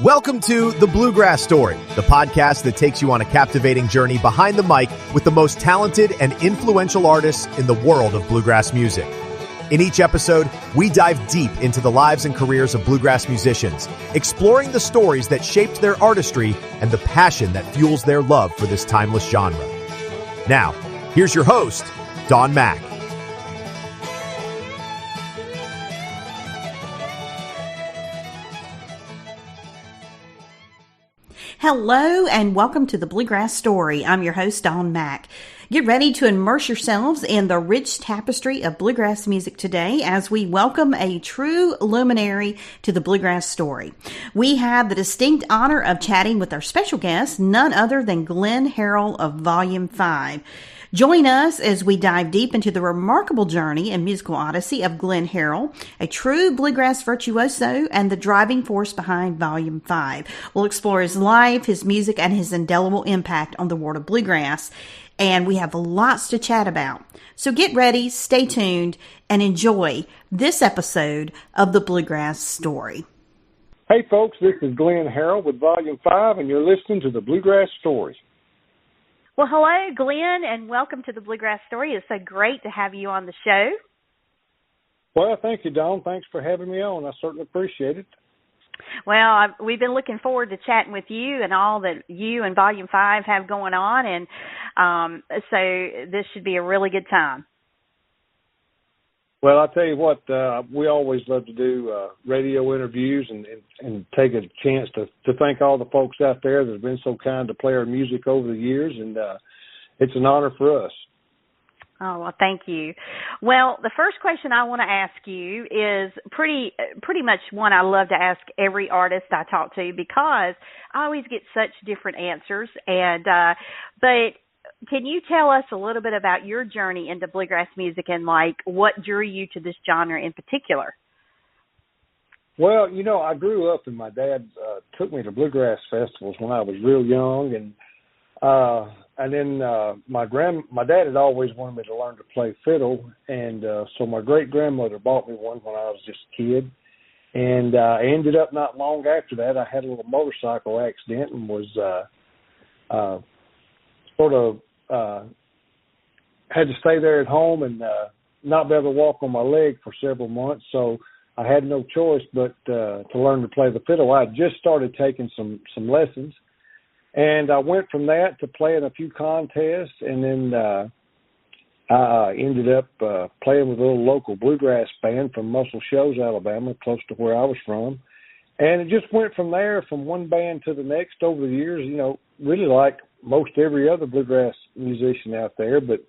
Welcome to The Bluegrass Story, the podcast that takes you on a captivating journey behind the mic with the most talented and influential artists in the world of bluegrass music. In each episode, we dive deep into the lives and careers of bluegrass musicians, exploring the stories that shaped their artistry and the passion that fuels their love for this timeless genre. Now, here's your host, Don Mack. Hello and welcome to the Bluegrass Story. I'm your host, Don Mack. Get ready to immerse yourselves in the rich tapestry of bluegrass music today as we welcome a true luminary to the Bluegrass Story. We have the distinct honor of chatting with our special guest, none other than Glen Harrell of Volume 5. Join us as we dive deep into the remarkable journey and musical odyssey of Glen Harrell, a true bluegrass virtuoso and the driving force behind Volume 5. We'll explore his life, his music, and his indelible impact on the world of bluegrass. And we have lots to chat about. So get ready, stay tuned, and enjoy this episode of the Bluegrass Story. Hey folks, this is Glen Harrell with Volume 5, and you're listening to the Bluegrass Story. Well, hello, Glen, and welcome to the Bluegrass Story. It's so great to have you on the show. Well, thank you, Dawn. Thanks for having me on. I certainly appreciate it. Well, we've been looking forward to chatting with you and all that you and Volume 5 have going on, and so this should be a really good time. Well, I'll tell you what, we always love to do radio interviews and take a chance to thank all the folks out there that have been so kind to play our music over the years, and it's an honor for us. Oh, well, thank you. Well, the first question I want to ask you is pretty much one I love to ask every artist I talk to because I always get such different answers. And but can you tell us a little bit about your journey into bluegrass music and like what drew you to this genre in particular? Well, you know, I grew up and my dad took me to bluegrass festivals when I was real young, and then my dad had always wanted me to learn to play fiddle, and so my great-grandmother bought me one when I was just a kid. And I ended up not long after that, I had a little motorcycle accident and was had to stay there at home and not be able to walk on my leg for several months. So I had no choice but to learn to play the fiddle. I had just started taking some lessons. And I went from that to playing a few contests, and then I ended up playing with a little local bluegrass band from Muscle Shoals, Alabama, close to where I was from. And it just went from there, from one band to the next over the years, you know, really like most every other bluegrass musician out there. But,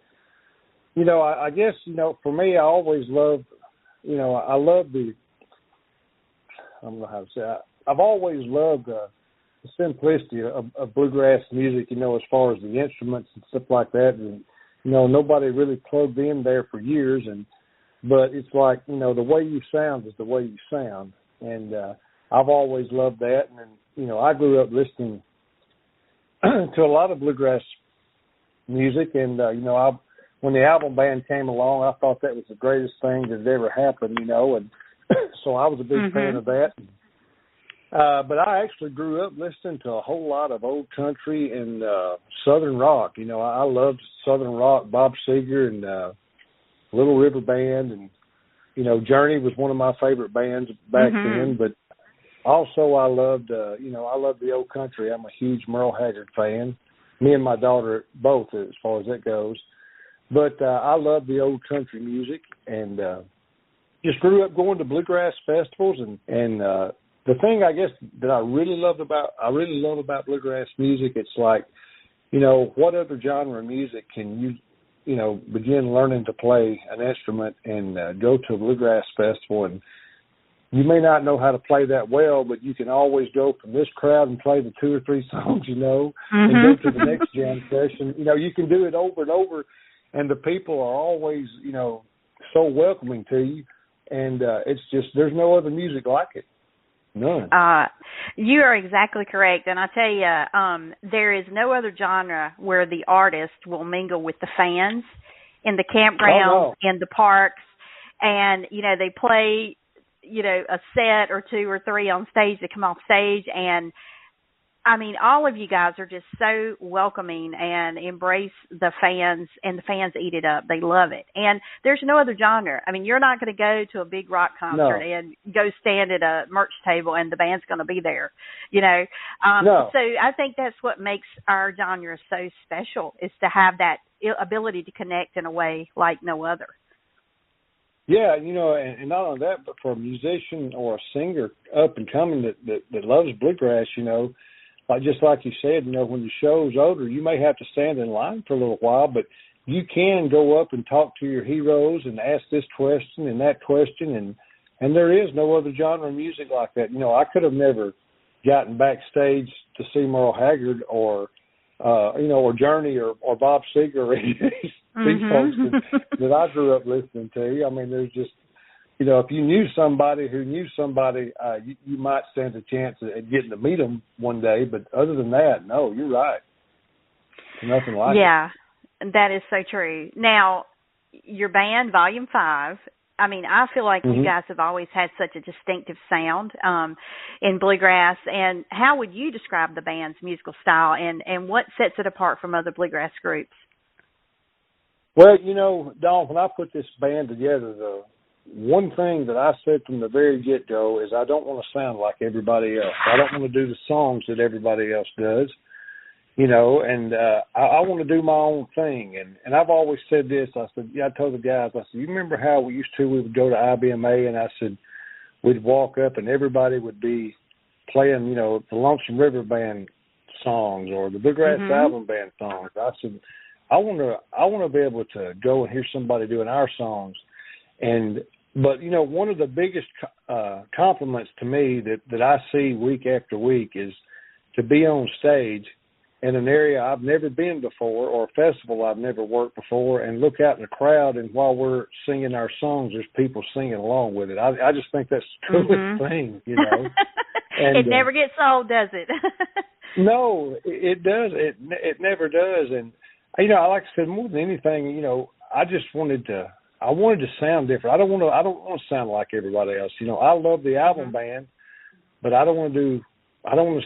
you know, I guess, you know, for me, I always loved, you know, I don't know how to say it. I've always loved the simplicity of bluegrass music, you know, as far as the instruments and stuff like that. And, you know, nobody really plugged in there for years. But it's like, you know, the way you sound is the way you sound. And I've always loved that. And, you know, I grew up listening to a lot of bluegrass music. And, you know, when the album band came along, I thought that was the greatest thing that had ever happened, you know. And so I was a big fan of that. But I actually grew up listening to a whole lot of old country and Southern rock. You know, I loved Southern rock, Bob Seger and Little River Band. And, you know, Journey was one of my favorite bands back then. But also I loved, you know, I love the old country. I'm a huge Merle Haggard fan. Me and my daughter both, as far as that goes. But I love the old country music and just grew up going to bluegrass festivals and the thing I guess that I really love about bluegrass music, it's like, you know, what other genre of music can you know, begin learning to play an instrument and go to a bluegrass festival, and you may not know how to play that well, but you can always go from this crowd and play the 2 or 3 songs you know, and go to the next jam session. You know, you can do it over and over, and the people are always, you know, so welcoming to you, and it's just, there's no other music like it. None. You are exactly correct. And I tell you, there is no other genre where the artist will mingle with the fans in the campgrounds, in the parks, and, you know, they play a set or two or three on stage that come off stage. And I mean, all of you guys are just so welcoming and embrace the fans, and the fans eat it up. They love it. And there's no other genre. I mean, you're not going to go to a big rock concert and go stand at a merch table and the band's going to be there, No. So I think that's what makes our genre so special, is to have that ability to connect in a way like no other. Yeah, and not only that, but for a musician or a singer up and coming that loves bluegrass, just like you said, when the show's over, you may have to stand in line for a little while, but you can go up and talk to your heroes and ask this question and that question, and there is no other genre of music like that. I could have never gotten backstage to see Merle Haggard or Journey or Bob Seger or any of these folks that I grew up listening to. I mean, there's just, if you knew somebody who knew somebody, you might stand a chance at getting to meet them one day. But other than that, no, you're right. Nothing like it. Yeah, that is so true. Now, your band, Volume 5, I mean, I feel like you guys have always had such a distinctive sound in bluegrass. And how would you describe the band's musical style, and what sets it apart from other bluegrass groups? Well, Dawn, when I put this band together, the one thing that I said from the very get-go is I don't want to sound like everybody else. I don't want to do the songs that everybody else does, and I want to do my own thing. And I've always said this. I told the guys, I said, you remember how we would go to IBMA, and I said, we'd walk up and everybody would be playing, the Lonesome River Band songs or the Bluegrass Album Band songs. I said, I want to be able to go and hear somebody doing our songs. But one of the biggest compliments to me that I see week after week is to be on stage in an area I've never been before, or a festival I've never worked before, and look out in the crowd, and while we're singing our songs, there's people singing along with it. I just think that's the coolest thing, And, it never gets old, does it? No, it does. It never does. And like I said, more than anything, I just wanted to sound different. I don't want to sound like everybody else. I love the album band, but I don't want to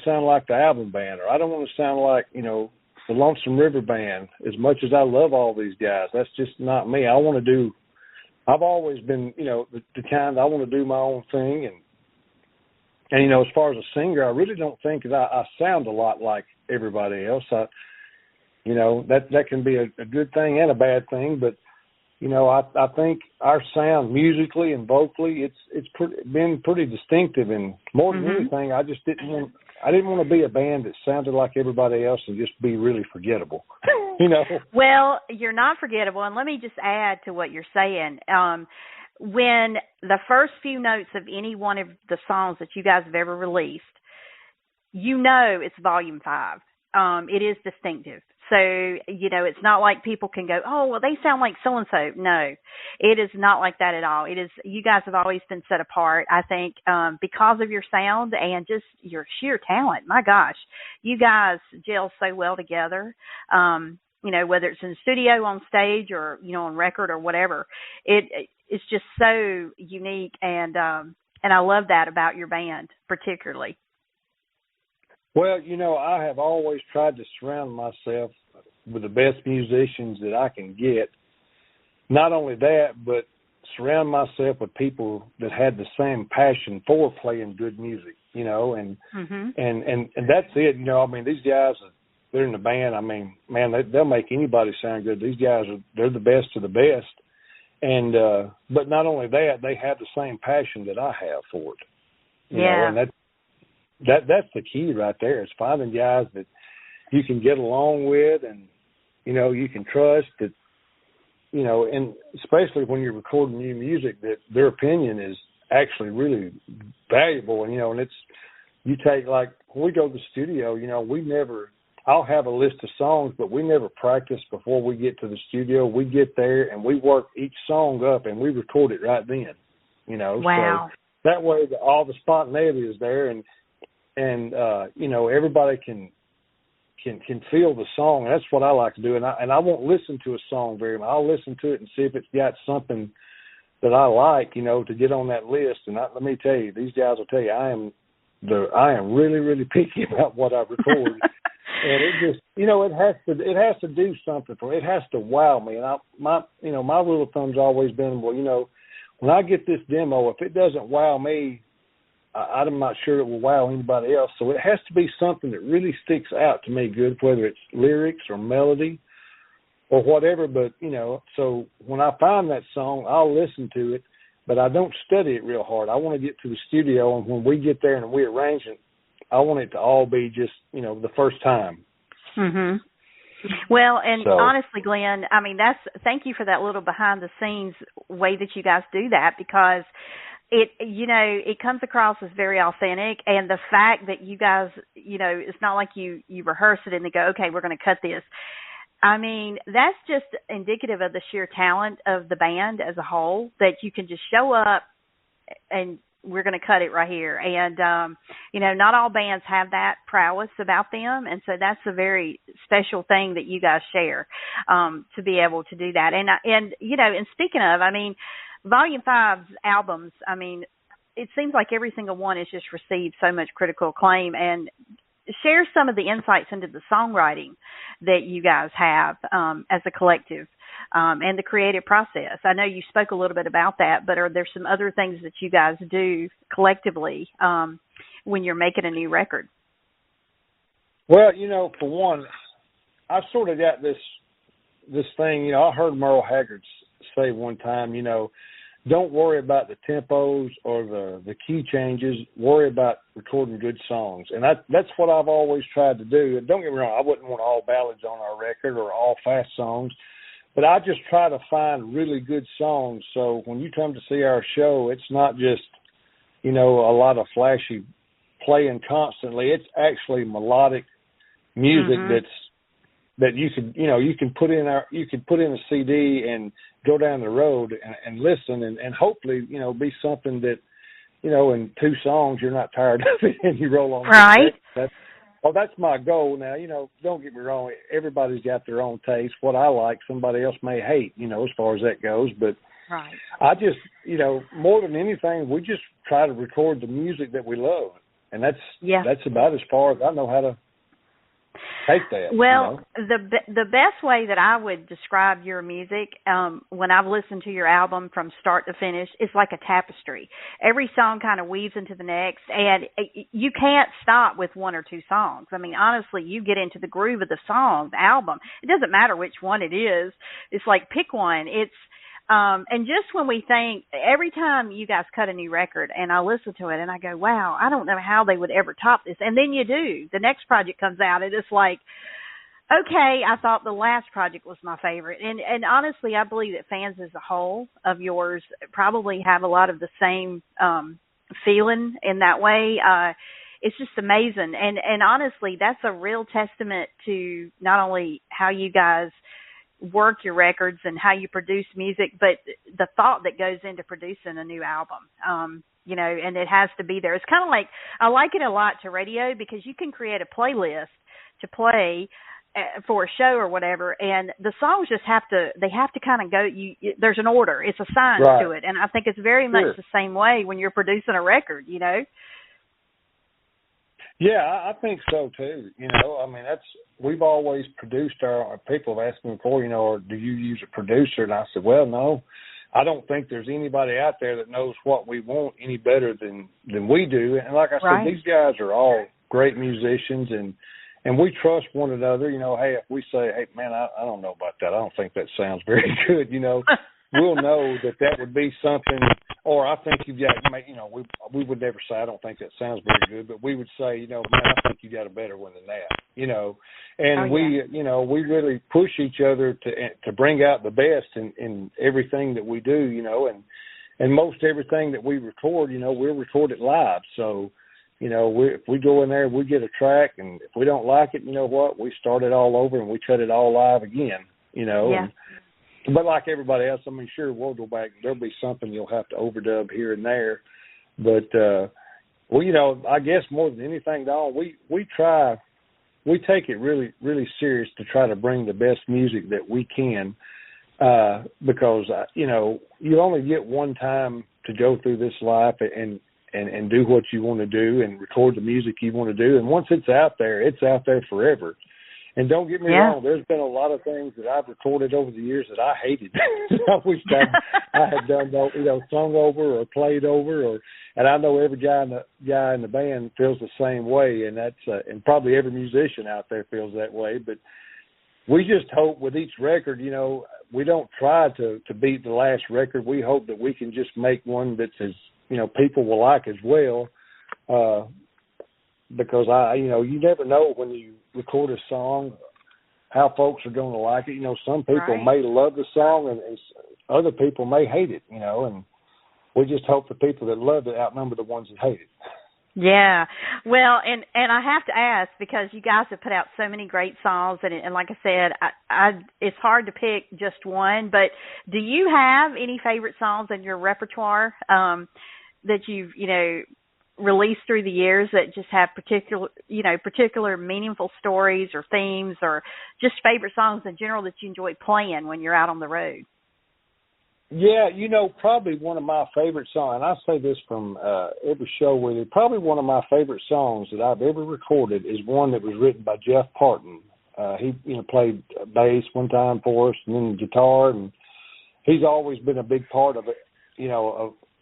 sound like the album band, or I don't want to sound like, the Lonesome River Band. As much as I love all these guys, that's just not me. I've always been, the kind, I want to do my own thing. And as far as a singer, I really don't think that I sound a lot like everybody else. That can be a good thing and a bad thing, but I think our sound musically and vocally, it's been pretty distinctive, and more than anything, I didn't want to be a band that sounded like everybody else and just be really forgettable. Well, you're not forgettable, and let me just add to what you're saying. When the first few notes of any one of the songs that you guys have ever released, it's Volume 5. It is distinctive. So, it's not like people can go, oh, well, they sound like so-and-so. No, it is not like that at all. It is, you guys have always been set apart, I think, because of your sound and just your sheer talent. My gosh, you guys gel so well together. Whether it's in the studio, on stage, or, on record or whatever, it's just so unique. And I love that about your band particularly. Well, I have always tried to surround myself with the best musicians that I can get. Not only that, but surround myself with people that had the same passion for playing good music, and that's it. These guys, they're in the band. Man, they'll make anybody sound good. These guys they're the best of the best. And but not only that, they have the same passion that I have for it. You know, and that's the key right there, is finding guys that you can get along with and, you can trust, that, and especially when you're recording new music, that their opinion is actually really valuable. And it's, you take, like, when we go to the studio, I'll have a list of songs, but we never practice before we get to the studio. We get there and we work each song up and we record it right then, Wow. So that way all the spontaneity is there, and everybody can feel the song. That's what I like to do. And I won't listen to a song very much. I'll listen to it and see if it's got something that I like, you know, to get on that list. And let me tell you, these guys will tell you, I am really, really picky about what I record. And it just, you know, it has to do something for me. It has to wow me. And my rule of thumb's always been, well, you know, when I get this demo, if it doesn't wow me, I'm not sure it will wow anybody else. So it has to be something that really sticks out to me good, whether it's lyrics or melody or whatever. But, you know, so when I find that song, I'll listen to it, but I don't study it real hard. I want to get to the studio, and when we get there and we arrange it, I want it to all be just, you know, the first time. Mhm. Well, and honestly, Glenn, I mean, thank you for that little behind the scenes way that you guys do that, because it, you know, it comes across as very authentic. And the fact that you guys, you know, it's not like you rehearse it and they go, okay, we're going to cut this. I mean, that's just indicative of the sheer talent of the band as a whole, that you can just show up and we're going to cut it right here. And, you know, not all bands have that prowess about them. And so that's a very special thing that you guys share, to be able to do that. And, you know, and speaking of, I mean, Volume 5's albums, I mean, it seems like every single one has just received so much critical acclaim. And share some of the insights into the songwriting that you guys have as a collective, and the creative process. I know you spoke a little bit about that, but are there some other things that you guys do collectively when you're making a new record? Well, you know, for one, I've sort of got this thing, you know, I heard Merle Haggard say one time, you know, don't worry about the tempos or the key changes. Worry about recording good songs. And that's what I've always tried to do. And don't get me wrong, I wouldn't want all ballads on our record or all fast songs, but I just try to find really good songs. So when you come to see our show, it's not just, you know, a lot of flashy playing constantly. It's actually melodic music that you could, you know, you can put in a CD and go down the road and listen and hopefully, you know, be something that, you know, in 2 songs you're not tired of it and you roll on. Right. That's my goal. Now, you know, don't get me wrong, everybody's got their own taste. What I like, somebody else may hate, you know, as far as that goes. But right. I just, you know, more than anything, we just try to record the music that we love. And that's about as far as I know how to take that. Well, you know? the best way that I would describe your music, when I've listened to your album from start to finish, is like a tapestry. Every song kind of weaves into the next, and you can't stop with 1 or 2 songs. I mean, honestly, you get into the groove of the song, the album. It doesn't matter which one it is. It's like, pick one. It's and just when we think, every time you guys cut a new record and I listen to it and I go, wow, I don't know how they would ever top this. And then you do. The next project comes out and it's like, okay, I thought the last project was my favorite. And honestly, I believe that fans as a whole of yours probably have a lot of the same feeling in that way. It's just amazing. And honestly, that's a real testament to not only how you guys work your records and how you produce music, but the thought that goes into producing a new album, you know, and it has to be there. It's kind of like, I like it a lot to radio because you can create a playlist to play for a show or whatever, and the songs just have to kind of go, there's an order, it's a science to it. And I think it's very much the same way when you're producing a record, you know? Yeah, I think so too. You know, I mean, we've always produced our people have asked me before, you know, or do you use a producer? And I said, well, no, I don't think there's anybody out there that knows what we want any better than we do. And like I said, these guys are all great musicians and we trust one another. You know, hey, if we say, hey, man, I don't know about that. I don't think that sounds very good, you know. We'll know that would be something, or I think you've got, you know, we would never say, I don't think that sounds very good, but we would say, you know, man, I think you got a better one than that, you know. And we, you know, we really push each other to bring out the best in everything that we do, you know, and most everything that we record, you know, we'll record it live. So, you know, if we go in there, we get a track, and if we don't like it, you know what, we start it all over and we cut it all live again, you know. Yeah. But like everybody else, I mean, sure, we'll go back. There'll be something you'll have to overdub here and there. But, well, you know, I guess more than anything, Don, we take it really, really serious to try to bring the best music that we can because, you only get one time to go through this life and do what you want to do and record the music you want to do. And once it's out there forever. And don't get me wrong, there's been a lot of things that I've recorded over the years that I hated. I wish I had done, sung over or played over, and I know every guy in the band feels the same way, and that's and probably every musician out there feels that way. But we just hope with each record, we don't try to beat the last record. We hope that we can just make one that's as people will like as well. Because you never know when you record a song how folks are going to like it. Some people may love the song and other people may hate it, and we just hope the people that love it outnumber the ones that hate it. Yeah. Well, and I have to ask, because you guys have put out so many great songs, and like I said, it's hard to pick just one, but do you have any favorite songs in your repertoire that you've, released through the years that just have particular meaningful stories or themes, or just favorite songs in general that you enjoy playing when you're out on the road? Yeah, probably one of my favorite songs, and I say this from every show with you, probably one of my favorite songs that I've ever recorded is one that was written by Jeff Parton. He played bass one time for us and then guitar, and he's always been a big part of it,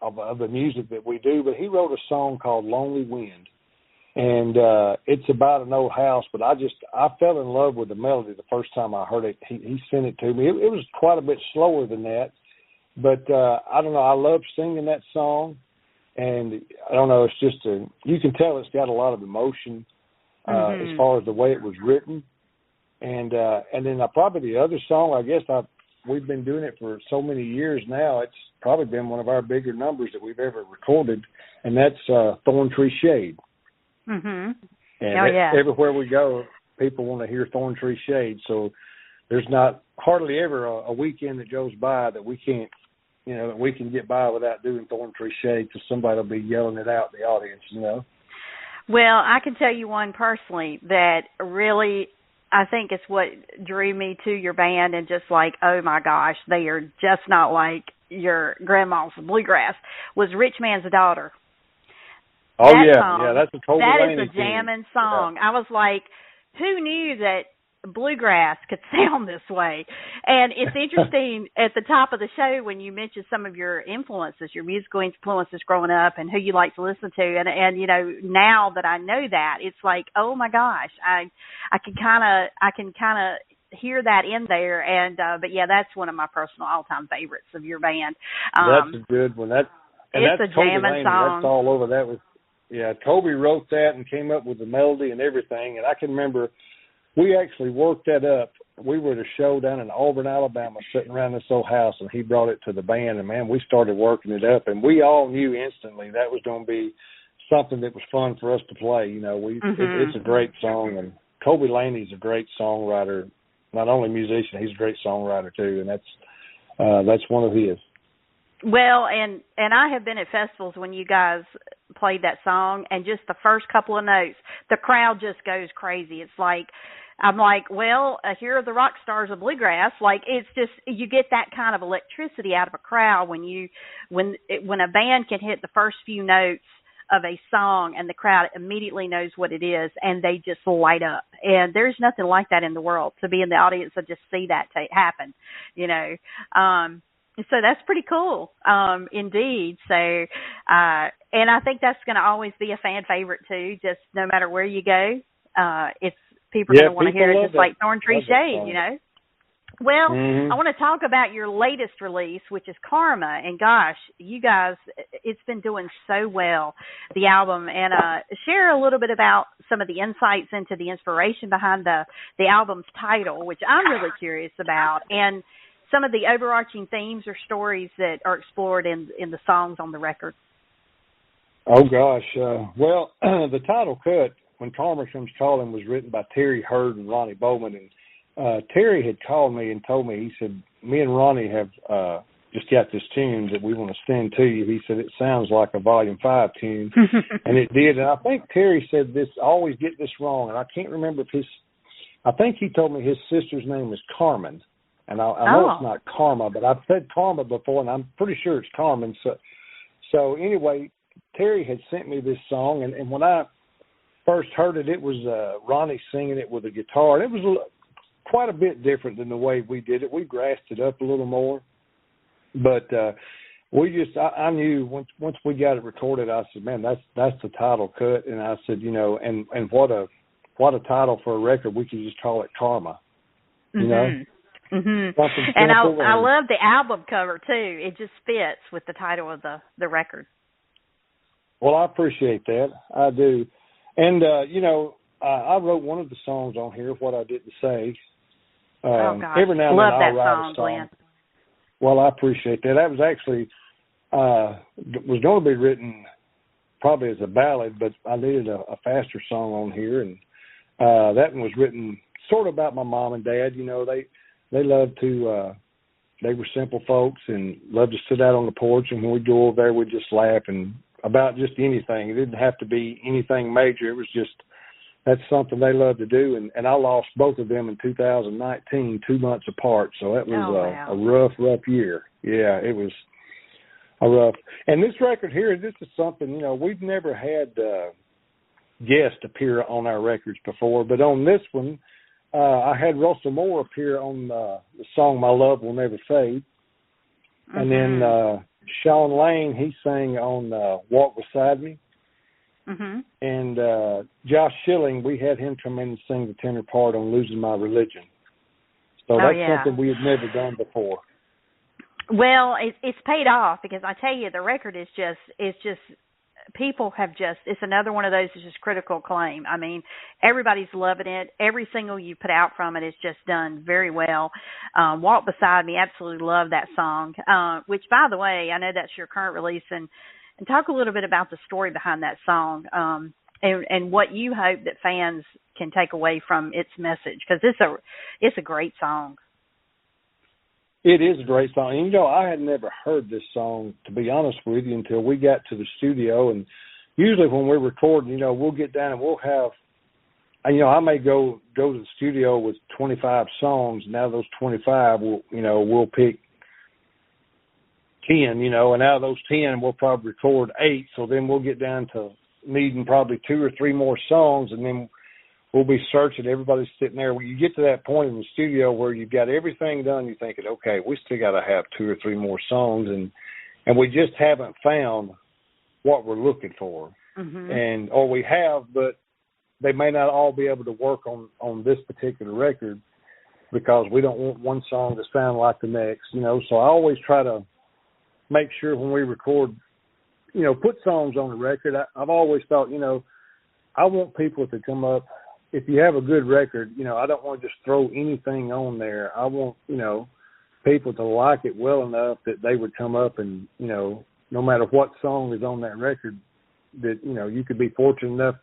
of the music that we do. But he wrote a song called Lonely Wind, and it's about an old house, but I fell in love with the melody the first time I heard it. He sent it to me. It was quite a bit slower than that, but I don't know, I love singing that song, and I don't know, it's just you can tell it's got a lot of emotion as far as the way it was written. And then probably the other song, I guess we've been doing it for so many years now, it's probably been one of our bigger numbers that we've ever recorded, and that's Thorn Tree Shade. Mm-hmm. And everywhere we go, people want to hear Thorn Tree Shade, so there's not hardly ever a weekend that goes by that we can't, that we can get by without doing Thorn Tree Shade, because somebody will be yelling it out in the audience, Well, I can tell you one personally that really, I think it's what drew me to your band, and just like, oh my gosh, they are just not like your grandma's bluegrass, was Rich Man's Daughter. Oh, that that's a Toby Laney. That is a jamming song. Yeah. I was like, who knew that bluegrass could sound this way? And it's interesting at the top of the show when you mentioned some of your influences, your musical influences growing up, and who you like to listen to. And now that I know that, it's like, oh my gosh, I can kind of hear that in there. And but yeah, that's one of my personal all-time favorites of your band. That's a good one. It's a jamming song. That's all over. That was Toby wrote that and came up with the melody and everything. And I can remember we actually worked that up. We were at a show down in Auburn, Alabama, sitting around this old house, and he brought it to the band, and man, we started working it up, and we all knew instantly that was going to be something that was fun for us to play. It's a great song, and Toby Laney's a great songwriter. Not only musician, he's a great songwriter too, and that's one of his. Well, and I have been at festivals when you guys played that song, and just the first couple of notes, the crowd just goes crazy. It's like, I'm like, well, here are the rock stars of bluegrass. Like, it's just, you get that kind of electricity out of a crowd when a band can hit the first few notes of a song and the crowd immediately knows what it is and they just light up. And there's nothing like that in the world, to be in the audience and just see that happen, So that's pretty cool, indeed. So, and I think that's going to always be a fan favorite too, just no matter where you go. It's people are going to want to hear it, just like Thorn Tree Shade, Well, I want to talk about your latest release, which is Karma. And gosh, you guys, it's been doing so well, the album. And share a little bit about some of the insights into the inspiration behind the album's title, which I'm really curious about, and some of the overarching themes or stories that are explored in the songs on the record. Oh, gosh. Well, the title cut, When Karma Comes Calling, was written by Terry Hurd and Ronnie Bowman. And Terry had called me and told me, he said, me and Ronnie have just got this tune that we want to send to you. He said, it sounds like a Volume 5 tune. And it did. And I think Terry said this, I always get this wrong. And I can't remember if I think he told me his sister's name is Carmen. And I know it's not Karma, but I've said Karma before, and I'm pretty sure it's Carmen. So anyway, Terry had sent me this song, and when I first heard it, it was Ronnie singing it with a guitar. And it was quite a bit different than the way we did it. We grassed it up a little more. But I knew once we got it recorded, I said, man, that's the title cut. And I said, and what a title for a record. We could just call it Karma, you know? Mm-hmm. And I love the album cover too. It just fits with the title of the record. Well, I appreciate that. I do. And, I wrote one of the songs on here, What I Didn't Say. Oh, gosh. Every now and love then that I'll write song, a song. Glenn. Well, I appreciate that. That was actually, was going to be written probably as a ballad, but I needed a faster song on here. And that one was written sort of about my mom and dad. They loved to, they were simple folks and loved to sit out on the porch. And when we'd go over there, we'd just laugh and about just anything. It didn't have to be anything major. It was just, that's something they loved to do. And I lost both of them in 2019, 2 months apart. So that was a rough year. Yeah, it was a rough. And this record here, this is something, we've never had guests appear on our records before. But on this one, I had Russell Moore appear on the song My Love Will Never Fade. Mm-hmm. And then Sean Lane, he sang on Walk Beside Me. Mm-hmm. And Josh Schilling, we had him come in and sing the tenor part on Losing My Religion. So that's something we had never done before. Well, it's paid off because I tell you, the record is just people have just, it's another one of those that's just critical acclaim. I mean, everybody's loving it. Every single you put out from it is just done very well. Walk Beside Me, absolutely love that song, which, by the way, I know that's your current release. And talk a little bit about the story behind that song and what you hope that fans can take away from its message, because it's a great song. It is a great song. And, I had never heard this song, to be honest with you, until we got to the studio. And usually when we're recording, we'll get down and we'll have, I may go to the studio with 25 songs. And out of those 25, we'll pick 10, and out of those 10, we'll probably record 8. So then we'll get down to needing probably 2 or 3 more songs, and then we'll be searching. Everybody's sitting there. When you get to that point in the studio where you've got everything done, you're thinking, okay, we still got to have 2 or 3 more songs, and we just haven't found what we're looking for. Mm-hmm. Or we have, but they may not all be able to work on this particular record because we don't want one song to sound like the next, So I always try to make sure when we record, put songs on the record. I've always thought, I want people to come up. If you have a good record, I don't want to just throw anything on there. I want, people to like it well enough that they would come up and, no matter what song is on that record, that, you could be fortunate enough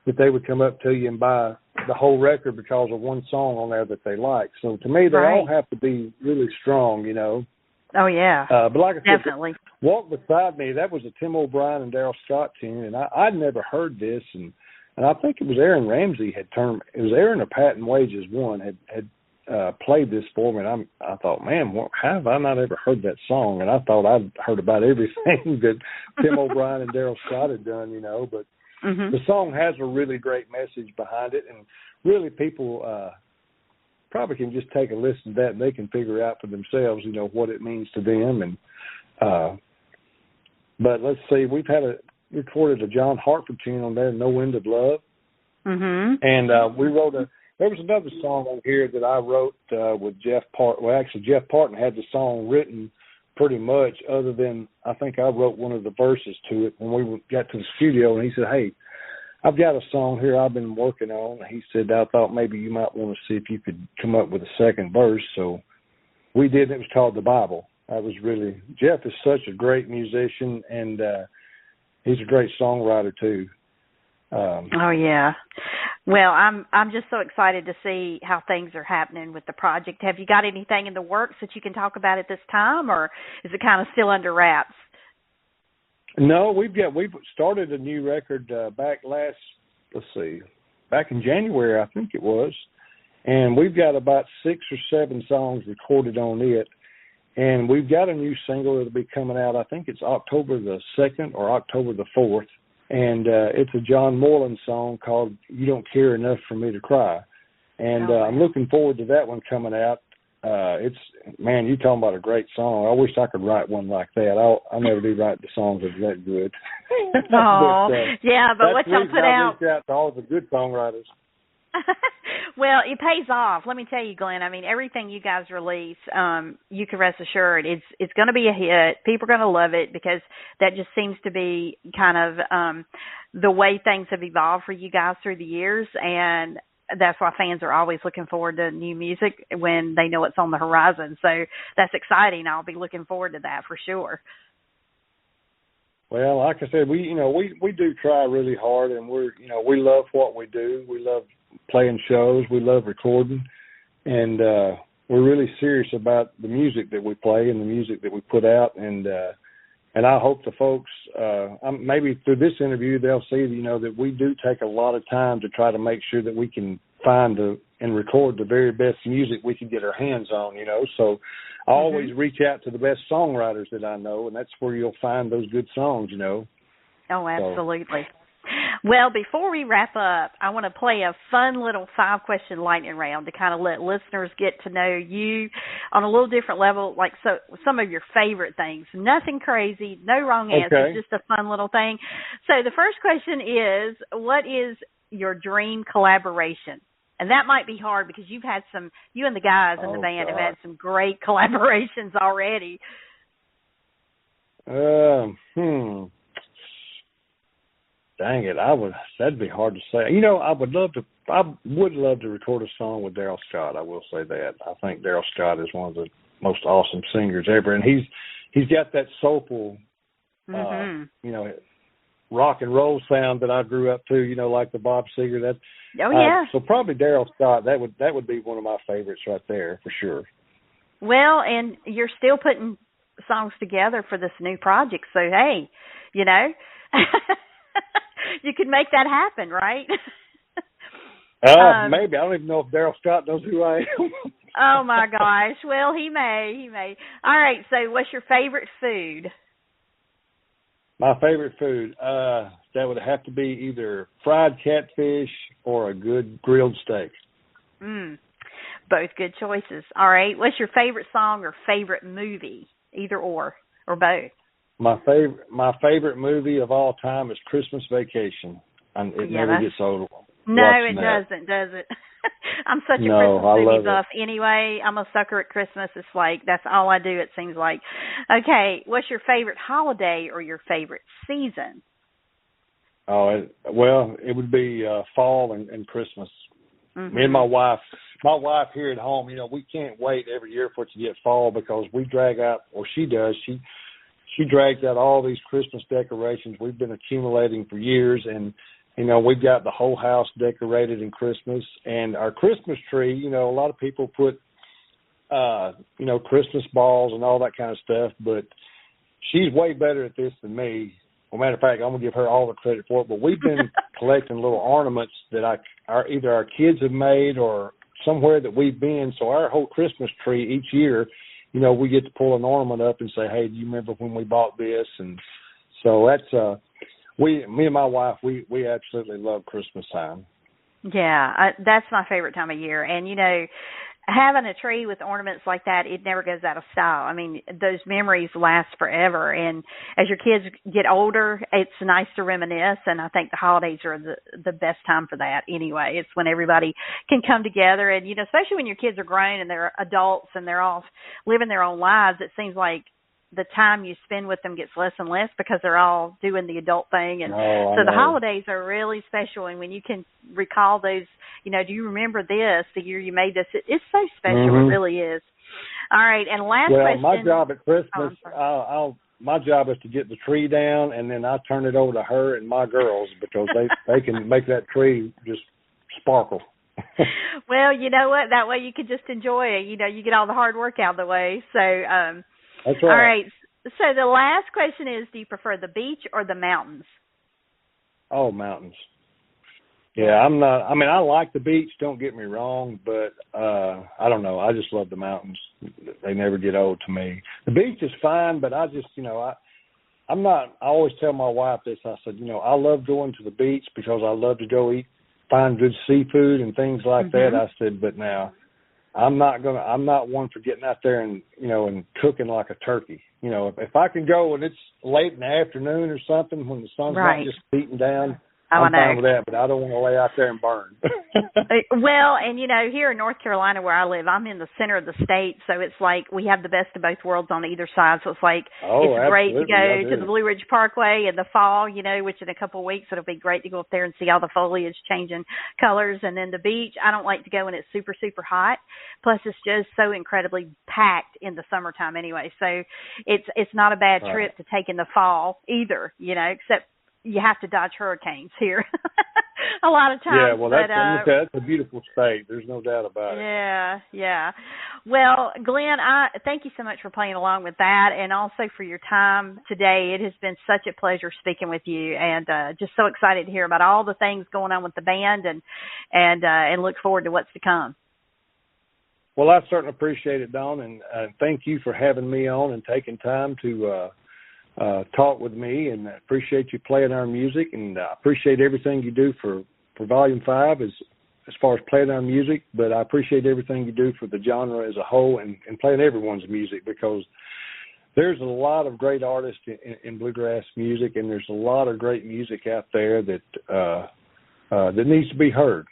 that they would come up to you and buy the whole record because of one song on there that they like. So to me, they all have to be really strong, Oh, yeah. But like I said, definitely. Walk Beside Me, that was a Tim O'Brien and Daryl Scott tune, and I'd never heard this, and I think it was Aaron Ramsey it was Aaron or Patton Wages one had played this for me, and I thought, man, how have I not ever heard that song? And I thought I'd heard about everything that Tim O'Brien and Daryl Scott had done, but the song has a really great message behind it, and really people probably can just take a listen to that and they can figure out for themselves, what it means to them. And but let's see, we've recorded a John Hartford tune on there, No End of Love. Mm-hmm. And we wrote there was another song on here that I wrote with Jeff Parton. Well, actually, Jeff Parton had the song written pretty much, other than I think I wrote one of the verses to it when we got to the studio, and he said, hey, I've got a song here I've been working on. He said, I thought maybe you might want to see if you could come up with a second verse. So we did. It was called The Bible. Jeff is such a great musician, and he's a great songwriter too. Oh yeah. Well, I'm just so excited to see how things are happening with the project. Have you got anything in the works that you can talk about at this time, or is it kind of still under wraps? No, we've started a new record back in January, I think it was, And we've got about 6 or 7 songs recorded on it. And we've got a new single that'll be coming out, I think it's October the 2nd or October the 4th. And it's a John Moreland song called You Don't Care Enough for Me to Cry. And I'm looking forward to that one coming out. Man, you're talking about a great song. I wish I could write one like that. I'll never do write the songs that are that good. Oh, but what y'all put out. I reach out to all the good songwriters. Well, it pays off. Let me tell you, Glenn. I mean, everything you guys release, you can rest assured it's going to be a hit. People are going to love it because that just seems to be kind of the way things have evolved for you guys through the years, and that's why fans are always looking forward to new music when they know it's on the horizon. So that's exciting. I'll be looking forward to that for sure. Well, like I said, we do try really hard, and we love what we do. We love playing shows. We love recording, and we're really serious about the music that we play and the music that we put out. And I hope the folks, maybe through this interview, they'll see, that we do take a lot of time to try to make sure that we can find and record the very best music we can get our hands on, So I always reach out to the best songwriters that I know, and that's where you'll find those good songs, Oh, absolutely. So. Well, before we wrap up, I want to play a fun little 5-question lightning round to kind of let listeners get to know you on a little different level, like some of your favorite things. Nothing crazy, no wrong answers, just a fun little thing. So the first question is, what is your dream collaboration? And that might be hard because you and the guys in the band have had some great collaborations already. Dang it, that'd be hard to say. I would love to record a song with Daryl Scott. I will say that. I think Daryl Scott is one of the most awesome singers ever, and he's got that soulful, rock and roll sound that I grew up to. Like the Bob Seger. So probably Daryl Scott. That would be one of my favorites right there for sure. Well, and you're still putting songs together for this new project, so hey, you can make that happen, right? Maybe. I don't even know if Daryl Scott knows who I am. Oh, my gosh. Well, he may. All right, so what's your favorite food? My favorite food, that would have to be either fried catfish or a good grilled steak. Both good choices. All right, what's your favorite song or favorite movie? Either or both. My favorite movie of all time is Christmas Vacation. It never gets old. No, it doesn't, does it? I'm such a Christmas movie buff. Anyway, I'm a sucker at Christmas. It's like that's all I do, it seems like. Okay, what's your favorite holiday or your favorite season? It would be fall and Christmas. Me and my wife here at home, we can't wait every year for it to get fall because we drag out, or she does, she drags out all these Christmas decorations we've been accumulating for years, and we've got the whole house decorated in Christmas. And our Christmas tree, a lot of people put Christmas balls and all that kind of stuff, but she's way better at this than me. Well, matter of fact, I'm gonna give her all the credit for it. But we've been collecting little ornaments that either our kids have made or somewhere that we've been. So our whole Christmas tree each year, we get to pull an ornament up and say, hey, do you remember when we bought this? And so that's, me and my wife, we absolutely love Christmas time. Yeah, that's my favorite time of year. And, having a tree with ornaments like that, it never goes out of style. I mean, those memories last forever. And as your kids get older, it's nice to reminisce. And I think the holidays are the best time for that anyway. It's when everybody can come together. And, especially when your kids are grown and they're adults and they're off living their own lives, it seems like the time you spend with them gets less and less because they're all doing the adult thing. And so the holidays are really special. And when you can recall those, do you remember this, the year you made this? It's so special. It really is. All right. And last question. My job at Christmas, my job is to get the tree down, and then I turn it over to her and my girls because they can make that tree just sparkle. Well, you know what? That way you can just enjoy it. You get all the hard work out of the way. So, that's right. All right. So the last question is, do you prefer the beach or the mountains? Oh, mountains. Yeah, I'm not. I mean, I like the beach. Don't get me wrong, but I don't know. I just love the mountains. They never get old to me. The beach is fine, but I just, I'm not. I always tell my wife this. I said, I love going to the beach because I love to go find good seafood and things like that. I said, but now I'm not one for getting out there and and cooking like a turkey. If I can go and it's late in the afternoon or something when the sun's not just beating down. I'm fine with that, but I don't want to lay out there and burn. Well, and here in North Carolina where I live, I'm in the center of the state, so it's like we have the best of both worlds on either side. So it's like it's great to go to the Blue Ridge Parkway in the fall, which in a couple of weeks it'll be great to go up there and see all the foliage changing colors. And then the beach, I don't like to go when it's super, super hot. Plus, it's just so incredibly packed in the summertime anyway. So it's not a bad trip to take in the fall either, except you have to dodge hurricanes here a lot of times. Yeah, well, that's a beautiful state. There's no doubt about it. Yeah. Well, Glen, I thank you so much for playing along with that and also for your time today. It has been such a pleasure speaking with you and just so excited to hear about all the things going on with the band and look forward to what's to come. Well, I certainly appreciate it, Dawn, and thank you for having me on and taking time to talk with me, and I appreciate you playing our music, and I appreciate everything you do for Volume 5 as far as playing our music, but I appreciate everything you do for the genre as a whole and playing everyone's music, because there's a lot of great artists in bluegrass music, and there's a lot of great music out there that needs to be heard,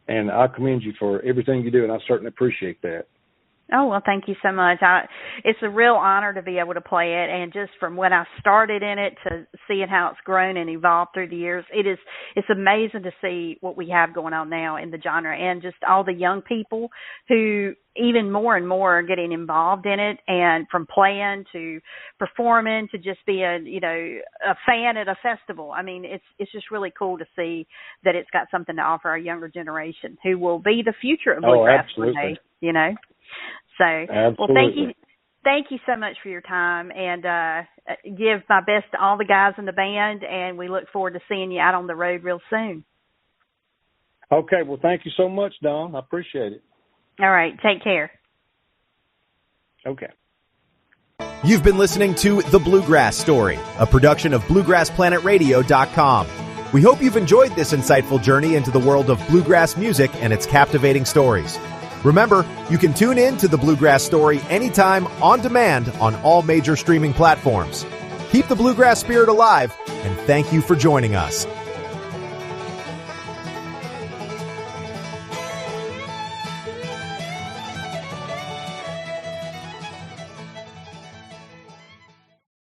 and I commend you for everything you do, and I certainly appreciate that. Oh, well, thank you so much. It's a real honor to be able to play it, and just from when I started in it to seeing how it's grown and evolved through the years, it's amazing to see what we have going on now in the genre, and just all the young people who even more and more are getting involved in it, and from playing to performing to just being, a fan at a festival. I mean, it's just really cool to see that it's got something to offer our younger generation, who will be the future of bluegrass one day, So, well, thank you so much for your time, and give my best to all the guys in the band, and we look forward to seeing you out on the road real soon. Okay, well, thank you so much, Dawn. I appreciate it. All right, take care. Okay. You've been listening to The Bluegrass Story, a production of BluegrassPlanetRadio.com. We hope you've enjoyed this insightful journey into the world of bluegrass music and its captivating stories. Remember, you can tune in to The Bluegrass Story anytime on demand on all major streaming platforms. Keep the bluegrass spirit alive, and thank you for joining us.